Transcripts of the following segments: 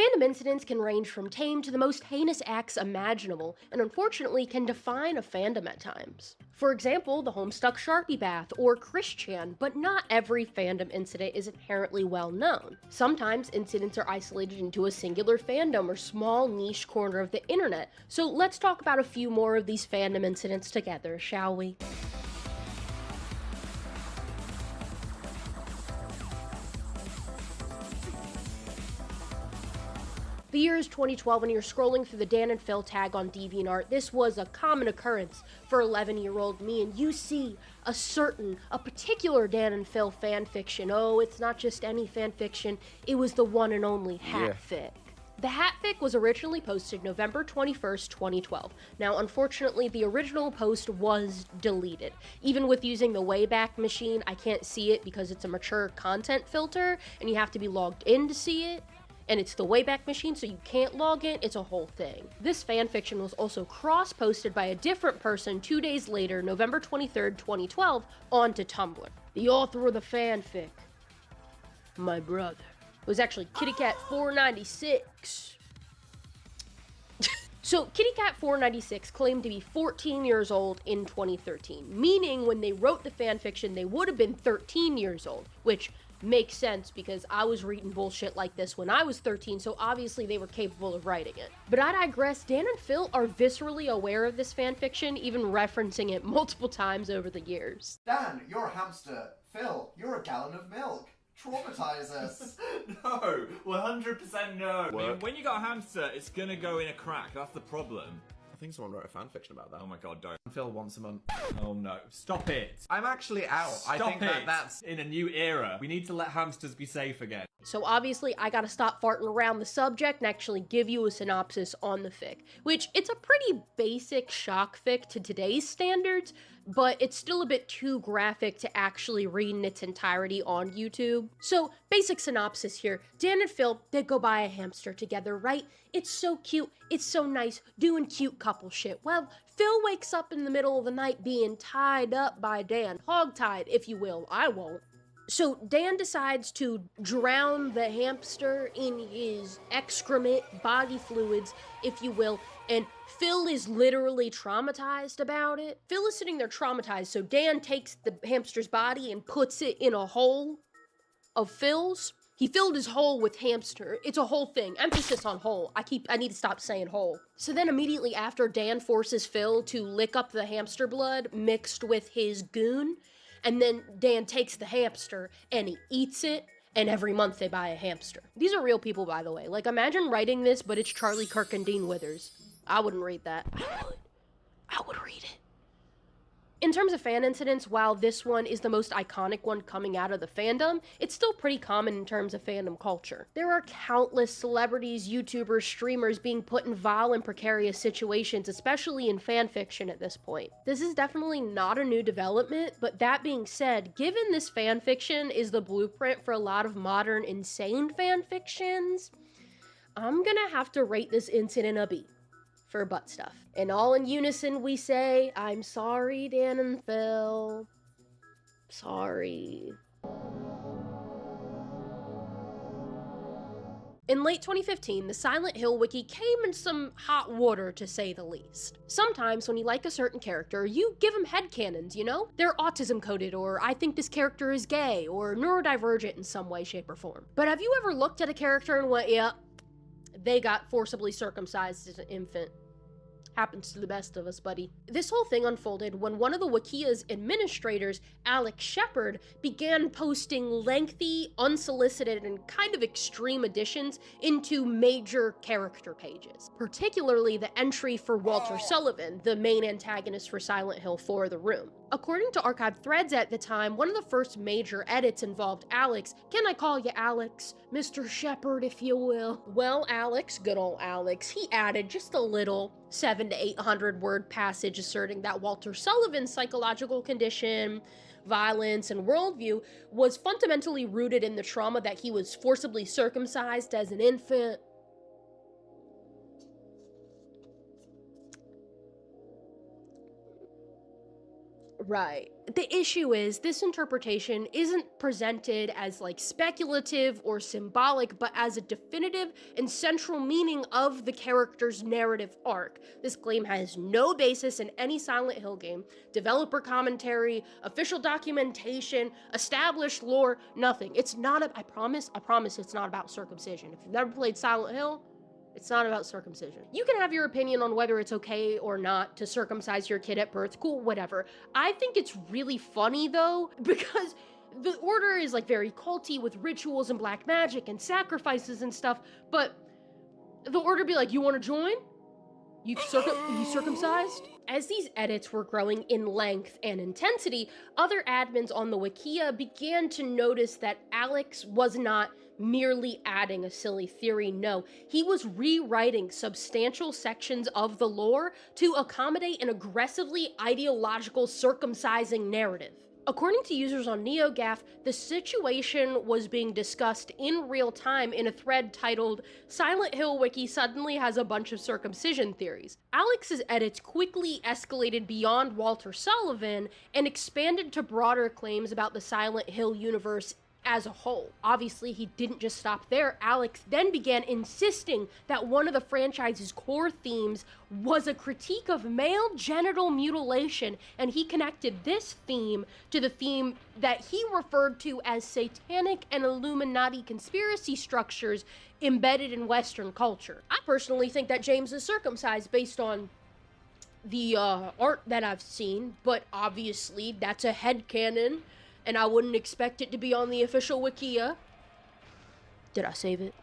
Fandom incidents can range from tame to the most heinous acts imaginable, and unfortunately can define a fandom at times. For example, the Homestuck Sharpie bath, or Christian, but not every fandom incident is inherently well known. Sometimes incidents are isolated into a singular fandom or small niche corner of the internet, so let's talk about a few more of these fandom incidents together, shall we? The year is 2012 and you're scrolling through the Dan and Phil tag on DeviantArt. This was a common occurrence for 11-year-old me, and you see a particular Dan and Phil fanfiction. Oh, it's not just any fanfiction, it was the one and only Hat Fic. The Hat Fic was originally posted November 21st, 2012. Now, unfortunately, the original post was deleted. Even with using the Wayback Machine, I can't see it because it's a mature content filter, and you have to be logged in to see it. And it's the Wayback Machine, so you can't log in, it's a whole thing. This fanfiction was also cross-posted by a different person 2 days later, November 23rd, 2012, onto Tumblr. The author of the fanfic, my brother, was actually KittyCat496. So, KittyCat496 claimed to be 14 years old in 2013, meaning when they wrote the fanfiction, they would have been 13 years old, which makes sense because I was reading bullshit like this when I was 13, so obviously they were capable of writing it. But I digress. Dan and Phil are viscerally aware of this fanfiction, even referencing it multiple times over the years. Dan, you're a hamster. Phil, you're a gallon of milk. Traumatize us. No, 100% no. I mean, when you got a hamster, it's gonna go in a crack. That's the problem. I think someone wrote a fanfiction about that. Oh my god, don't. Phil once a month. Oh no. Stop it. I'm actually out. I think that's in a new era. We need to let hamsters be safe again. So obviously I gotta stop farting around the subject and actually give you a synopsis on the fic, which it's a pretty basic shock fic to today's standards, but it's still a bit too graphic to actually read in its entirety on YouTube. So basic synopsis here. Dan and Phil, they go buy a hamster together, right? It's so cute, it's so nice, doing cute couple shit. Well, Phil wakes up in the middle of the night being tied up by Dan, hog-tied, if you will. I won't. So Dan decides to drown the hamster in his excrement, body fluids, if you will, and Phil is literally traumatized about it. Phil is sitting there traumatized, so Dan takes the hamster's body and puts it in a hole of Phil's. He filled his hole with hamster. It's a whole thing. Emphasis on hole. I need to stop saying hole. So then immediately after, Dan forces Phil to lick up the hamster blood mixed with his goon. And then Dan takes the hamster and he eats it, and every month they buy a hamster. These are real people, by the way. Like, imagine writing this, but it's Charlie Kirk and Dean Withers. I wouldn't read that. I would read it. In terms of fan incidents, while this one is the most iconic one coming out of the fandom, it's still pretty common in terms of fandom culture. There are countless celebrities, YouTubers, streamers being put in vile and precarious situations, especially in fanfiction at this point. This is definitely not a new development, but that being said, given this fanfiction is the blueprint for a lot of modern insane fanfictions, I'm gonna have to rate this incident a B. For butt stuff. And all in unison we say, I'm sorry, Dan and Phil. Sorry. In late 2015, the Silent Hill wiki came in some hot water, to say the least. Sometimes when you like a certain character, you give them headcanons, you know? They're autism coded, or I think this character is gay, or neurodivergent in some way, shape, or form. But have you ever looked at a character and went, yeah, they got forcibly circumcised as an infant? Happens to the best of us, buddy. This whole thing unfolded when one of the Wikia's administrators, Alex Shepard, began posting lengthy, unsolicited, and kind of extreme additions into major character pages. Particularly the entry for Walter Sullivan, the main antagonist for Silent Hill 4: The Room. According to archived threads at the time, one of the first major edits involved Alex. Can I call you Alex? Mr. Shepard, if you will. Well, Alex, good old Alex, he added just a little 700 to 800 word passage asserting that Walter Sullivan's psychological condition, violence, and worldview was fundamentally rooted in the trauma that he was forcibly circumcised as an infant. Right. The issue is this interpretation isn't presented as like speculative or symbolic, but as a definitive and central meaning of the character's narrative arc. This claim has no basis in any Silent Hill game, developer commentary, official documentation, established lore, nothing. It's not I promise it's not about circumcision. If you've never played Silent Hill, it's not about circumcision. You can have your opinion on whether it's okay or not to circumcise your kid at birth, cool, whatever. I think it's really funny though, because the order is like very culty with rituals and black magic and sacrifices and stuff, but the order be like, you wanna join? You circumcised? As these edits were growing in length and intensity, other admins on the Wikia began to notice that Alex was not merely adding a silly theory. No, he was rewriting substantial sections of the lore to accommodate an aggressively ideological circumcising narrative. According to users on NeoGAF, the situation was being discussed in real time in a thread titled, Silent Hill Wiki suddenly has a bunch of circumcision theories. Alex's edits quickly escalated beyond Walter Sullivan and expanded to broader claims about the Silent Hill universe as a whole. Obviously, he didn't just stop there. Alex then began insisting that one of the franchise's core themes was a critique of male genital mutilation, and he connected this theme to the theme that he referred to as satanic and Illuminati conspiracy structures embedded in Western culture. I personally think that James is circumcised based on the art that I've seen, but obviously that's a headcanon, and I wouldn't expect it to be on the official Wikia. Did I save it?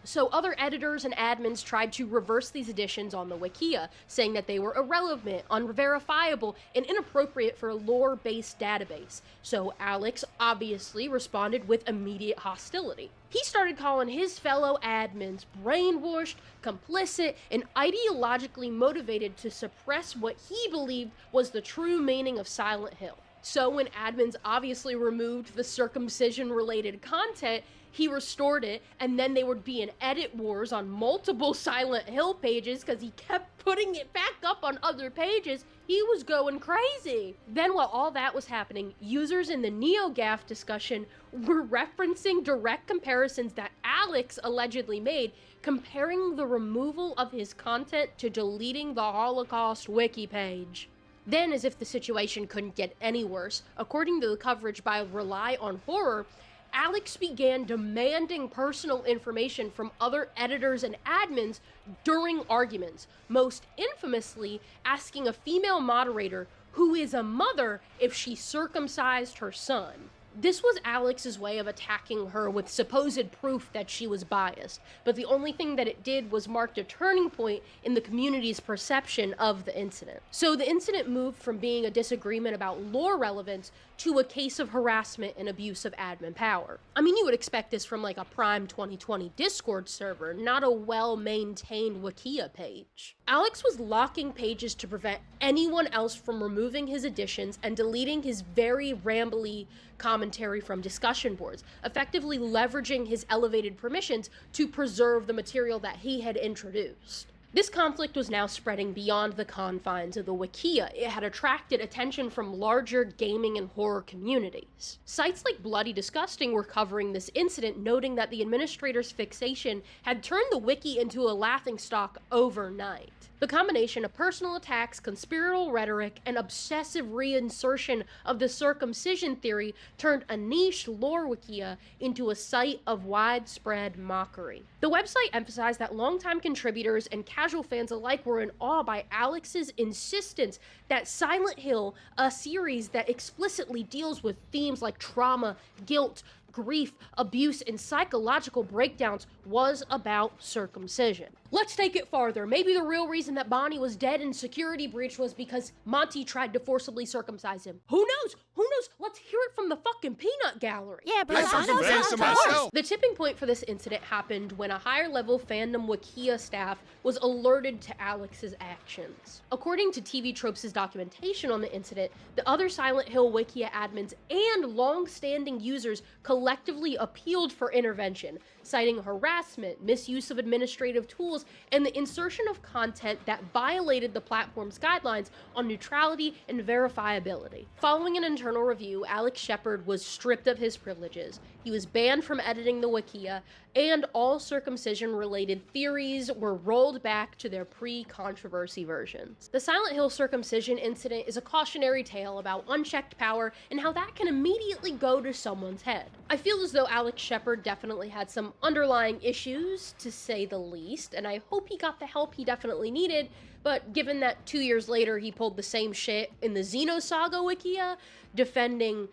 So other editors and admins tried to reverse these additions on the Wikia, saying that they were irrelevant, unverifiable, and inappropriate for a lore-based database. So Alex obviously responded with immediate hostility. He started calling his fellow admins brainwashed, complicit, and ideologically motivated to suppress what he believed was the true meaning of Silent Hill. So when admins obviously removed the circumcision-related content, he restored it, and then there would be an edit wars on multiple Silent Hill pages because he kept putting it back up on other pages. He was going crazy. Then while all that was happening, users in the NeoGAF discussion were referencing direct comparisons that Alex allegedly made, comparing the removal of his content to deleting the Holocaust wiki page. Then, as if the situation couldn't get any worse, according to the coverage by Rely on Horror, Alex began demanding personal information from other editors and admins during arguments, most infamously asking a female moderator who is a mother if she circumcised her son. This was Alex's way of attacking her with supposed proof that she was biased, but the only thing that it did was mark a turning point in the community's perception of the incident. So the incident moved from being a disagreement about lore relevance to a case of harassment and abuse of admin power. I mean, you would expect this from like a Prime 2020 Discord server, not a well-maintained Wikia page. Alex was locking pages to prevent anyone else from removing his additions and deleting his very rambly commentary from discussion boards, effectively leveraging his elevated permissions to preserve the material that he had introduced. This conflict was now spreading beyond the confines of the Wikia. It had attracted attention from larger gaming and horror communities. Sites like Bloody Disgusting were covering this incident, noting that the administrator's fixation had turned the wiki into a laughingstock overnight. The combination of personal attacks, conspiratorial rhetoric, and obsessive reinsertion of the circumcision theory turned a niche lore wikia into a site of widespread mockery. The website emphasized that longtime contributors and casual fans alike were in awe by Alex's insistence that Silent Hill, a series that explicitly deals with themes like trauma, guilt, grief, abuse, and psychological breakdowns, was about circumcision. Let's take it farther. Maybe the real reason that Bonnie was dead in security breach was because Monty tried to forcibly circumcise him. Who knows? Who knows? Let's hear it from the fucking peanut gallery. Yeah, but I circumcised myself. The tipping point for this incident happened when a higher-level Fandom Wikia staff was alerted to Alex's actions. According to TV Tropes' documentation on the incident, the other Silent Hill Wikia admins and long-standing users collectively appealed for intervention. citing harassment, misuse of administrative tools, and the insertion of content that violated the platform's guidelines on neutrality and verifiability. Following an internal review, Alex Shepard was stripped of his privileges. He was banned from editing the Wikia, and all circumcision-related theories were rolled back to their pre-controversy versions. The Silent Hill circumcision incident is a cautionary tale about unchecked power and how that can immediately go to someone's head. I feel as though Alex Shepard definitely had some underlying issues, to say the least, and I hope he got the help he definitely needed, but given that 2 years later he pulled the same shit in the Xenosaga Wikia, defending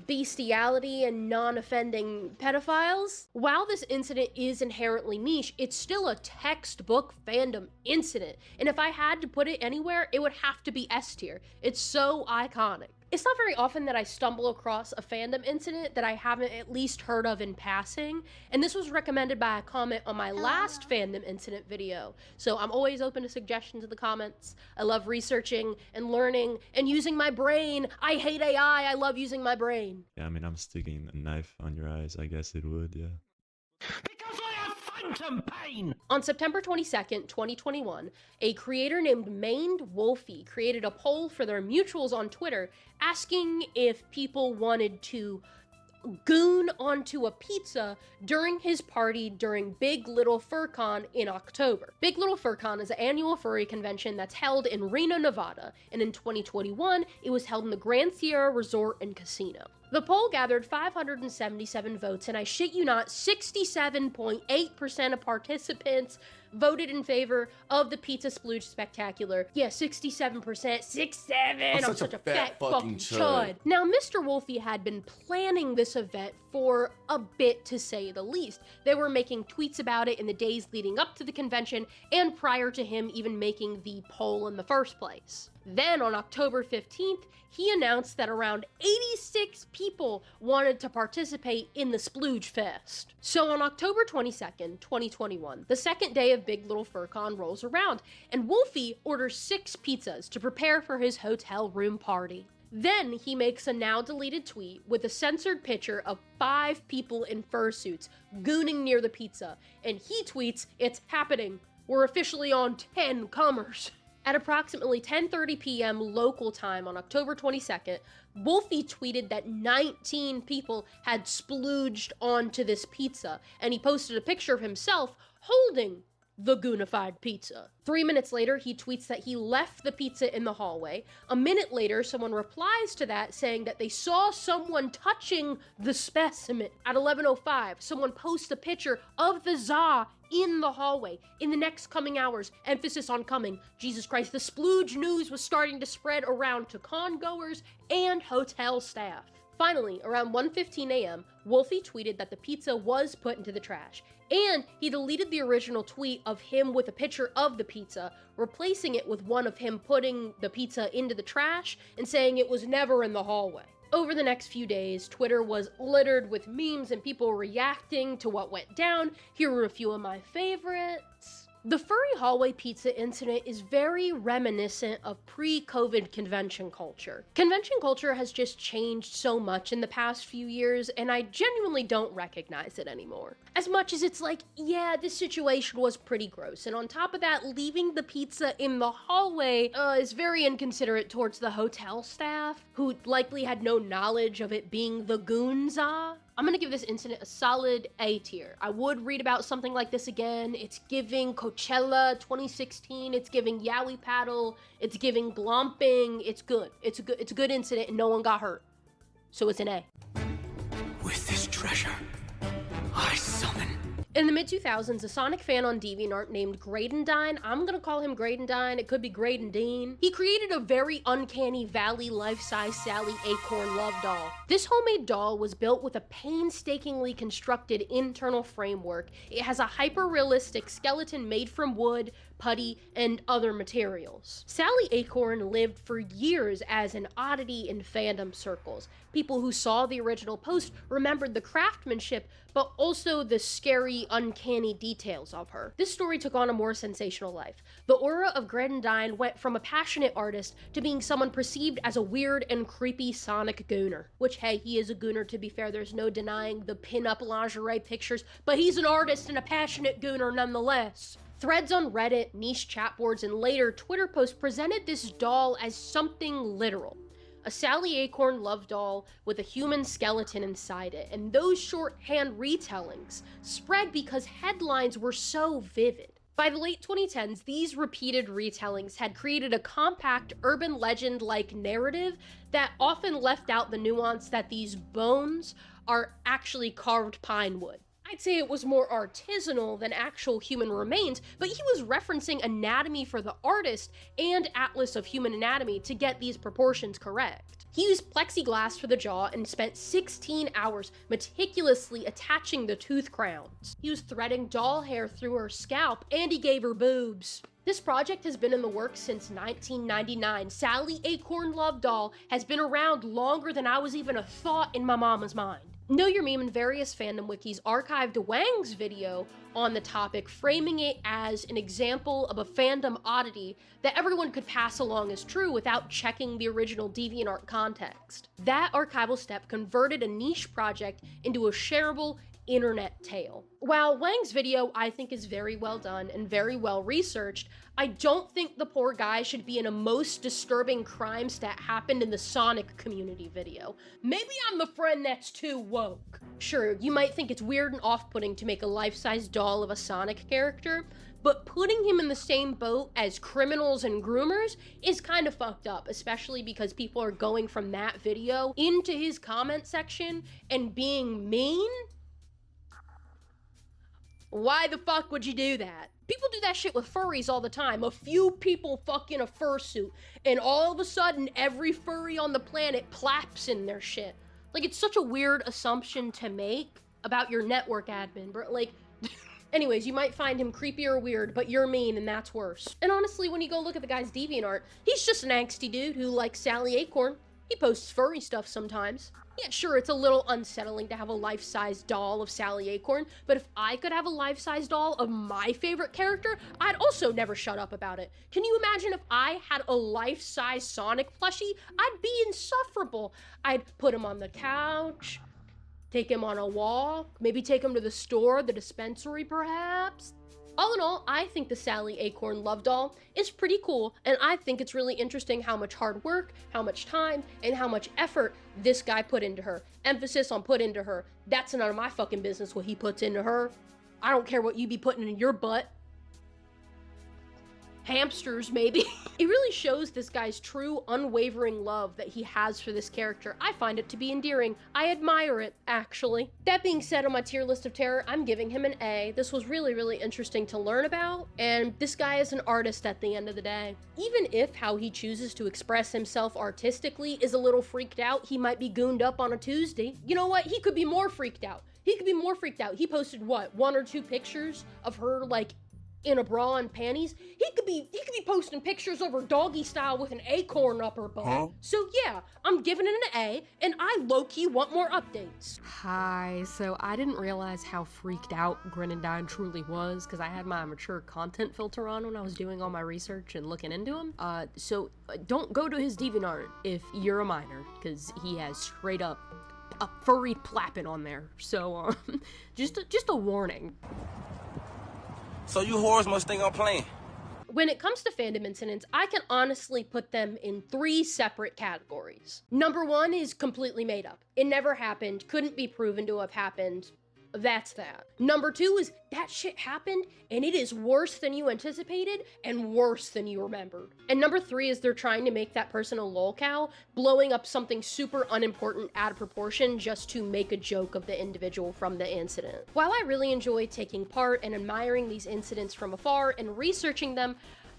bestiality and non-offending pedophiles. While this incident is inherently niche, it's still a textbook fandom incident, and if I had to put it anywhere, it would have to be S tier. It's so iconic. It's not very often that I stumble across a fandom incident that I haven't at least heard of in passing, and this was recommended by a comment on my last fandom incident video, so I'm always open to suggestions in the comments. I love researching and learning and using my brain. I hate AI, I love using my brain. Yeah, I mean, I'm sticking a knife on your eyes, I guess it would, yeah. Because I have phantom pain! On September 22nd, 2021, a creator named Maned Wolfie created a poll for their mutuals on Twitter asking if people wanted to goon onto a pizza during his party during Big Little FurCon in October. Big Little FurCon is an annual furry convention that's held in Reno, Nevada, and in 2021, it was held in the Grand Sierra Resort and Casino. The poll gathered 577 votes, and I shit you not, 67.8% of participants voted in favor of the Pizza Splooge Spectacular. Yeah, 67%. 67! I'm such a fat fucking chud. Now, Mr. Wolfie had been planning this event for a bit, to say the least. They were making tweets about it in the days leading up to the convention and prior to him even making the poll in the first place. Then, on October 15th, he announced that around 86 people wanted to participate in the Splooge Fest. So on October 22nd, 2021, the second day of Big Little FurCon rolls around, and Wolfie orders 6 pizzas to prepare for his hotel room party. Then he makes a now deleted tweet with a censored picture of 5 people in fursuits gooning near the pizza, and he tweets, "It's happening. We're officially on 10 comers." At approximately 10:30 p.m. local time on October 22nd, Wolfie tweeted that 19 people had splooged onto this pizza, and he posted a picture of himself holding the goonified pizza. 3 minutes later, he tweets that he left the pizza in the hallway. A minute later, someone replies to that saying that they saw someone touching the specimen. At 11:05, someone posts a picture of the Za in the hallway. In the next coming hours, emphasis on coming. Jesus Christ, the splooge news was starting to spread around to con-goers and hotel staff. Finally, around 1:15 a.m., Wolfie tweeted that the pizza was put into the trash, and he deleted the original tweet of him with a picture of the pizza, replacing it with one of him putting the pizza into the trash and saying it was never in the hallway. Over the next few days, Twitter was littered with memes and people reacting to what went down. Here are a few of my favorites. The Furry Hallway Pizza incident is very reminiscent of pre-COVID convention culture. Convention culture has just changed so much in the past few years, and I genuinely don't recognize it anymore. As much as it's like, yeah, this situation was pretty gross, and on top of that, leaving the pizza in the hallway is very inconsiderate towards the hotel staff, who likely had no knowledge of it being the Goonza. I'm gonna give this incident a solid A tier. I would read about something like this again. It's giving Coachella 2016. It's giving Yowie Paddle. It's giving Glomping. It's good. It's a good incident, and no one got hurt. So it's an A. With this treasure, I summon. In the mid-2000s, a Sonic fan on DeviantArt named Graydendine, I'm gonna call him Graydendine, it could be Graydendine, he created a very uncanny Valley life-size Sally Acorn love doll. This homemade doll was built with a painstakingly constructed internal framework. It has a hyper-realistic skeleton made from wood, putty, and other materials. Sally Acorn lived for years as an oddity in fandom circles. People who saw the original post remembered the craftsmanship, but also the scary, uncanny details of her. This story took on a more sensational life. The aura of Grenadine went from a passionate artist to being someone perceived as a weird and creepy Sonic gooner. Which, hey, he is a gooner, to be fair, there's no denying the pin-up lingerie pictures, but he's an artist and a passionate gooner nonetheless. Threads on Reddit, niche chat boards, and later Twitter posts presented this doll as something literal. A Sally Acorn love doll with a human skeleton inside it, and those shorthand retellings spread because headlines were so vivid. By the late 2010s, these repeated retellings had created a compact urban legend-like narrative that often left out the nuance that these bones are actually carved pine wood. I'd say it was more artisanal than actual human remains, but he was referencing Anatomy for the Artist and Atlas of Human Anatomy to get these proportions correct. He used plexiglass for the jaw and spent 16 hours meticulously attaching the tooth crowns. He was threading doll hair through her scalp, and he gave her boobs. This project has been in the works since 1999. Sally Acorn Love Doll has been around longer than I was even a thought in my mama's mind. Know Your Meme and various fandom wikis archived Wang's video on the topic, framing it as an example of a fandom oddity that everyone could pass along as true without checking the original DeviantArt context. That archival step converted a niche project into a shareable internet tale. While Wang's video I think is very well done and very well researched, I don't think the poor guy should be in a most disturbing crimes that happened in the Sonic community video. Maybe I'm the friend that's too woke. Sure, you might think it's weird and off-putting to make a life-size doll of a Sonic character, but putting him in the same boat as criminals and groomers is kind of fucked up, especially because people are going from that video into his comment section and being mean. Why the fuck would you do that? People do that shit with furries all the time. A few people fuck in a fursuit, and all of a sudden, every furry on the planet plaps in their shit. Like, it's such a weird assumption to make about your network admin, bro. Like, anyways, you might find him creepy or weird, but you're mean, and that's worse. And honestly, when you go look at the guy's DeviantArt, he's just an angsty dude who likes Sally Acorn. He posts furry stuff sometimes. Yeah, sure, it's a little unsettling to have a life-size doll of Sally Acorn, but if I could have a life-size doll of my favorite character, I'd also never shut up about it. Can you imagine if I had a life-size Sonic plushie? I'd be insufferable. I'd put him on the couch, take him on a walk, maybe take him to the store, the dispensary perhaps. All in all, I think the Sally Acorn Love Doll is pretty cool, and I think it's really interesting how much hard work, how much time, and how much effort this guy put into her. Emphasis on put into her. That's none of my fucking business what he puts into her. I don't care what you be putting in your butt. Hamsters, maybe. It really shows this guy's true, unwavering love that he has for this character. I find it to be endearing. I admire it, actually. That being said, on my tier list of terror, I'm giving him an A. This was really, really interesting to learn about, and this guy is an artist at the end of the day. Even if how he chooses to express himself artistically is a little freaked out, he might be gooned up on a Tuesday. You know what? He could be more freaked out. He posted, what, 1 or 2 pictures of her, like, in a bra and panties? He could be posting pictures of her doggy style with an acorn up her butt. Huh? So yeah, I'm giving it an A, and I low-key want more updates. Hi, so I didn't realize how freaked out Grenadine truly was because I had my mature content filter on when I was doing all my research and looking into him. So don't go to his DeviantArt if you're a minor, because he has straight up a furry plapping on there. So just a warning. So you whores must think I'm playing. When it comes to fandom incidents, I can honestly put them in 3 separate categories. Number 1 is completely made up. It never happened, couldn't be proven to have happened. That's that. Number 2 is that shit happened and it is worse than you anticipated and worse than you remembered. And number 3 is they're trying to make that person a lolcow, blowing up something super unimportant out of proportion just to make a joke of the individual from the incident. While I really enjoy taking part and admiring these incidents from afar and researching them,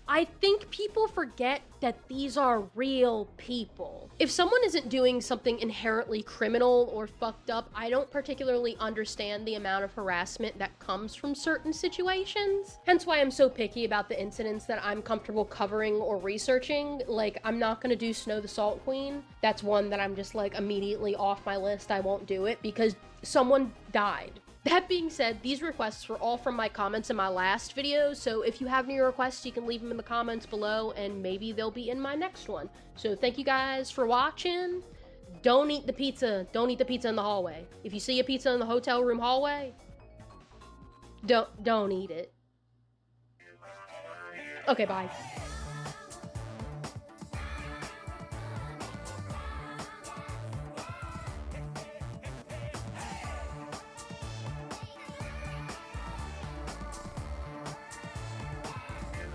I think people forget that these are real people. If someone isn't doing something inherently criminal or fucked up, I don't particularly understand the amount of harassment that comes from certain situations. Hence why I'm so picky about the incidents that I'm comfortable covering or researching. Like, I'm not gonna do Snow the Salt Queen. That's one that I'm just like immediately off my list. I won't do it because someone died. That being said, these requests were all from my comments in my last video, so if you have any requests, you can leave them in the comments below, and maybe they'll be in my next one. So thank you guys for watching. Don't eat the pizza. Don't eat the pizza in the hallway. If you see a pizza in the hotel room hallway, don't eat it. Okay, bye.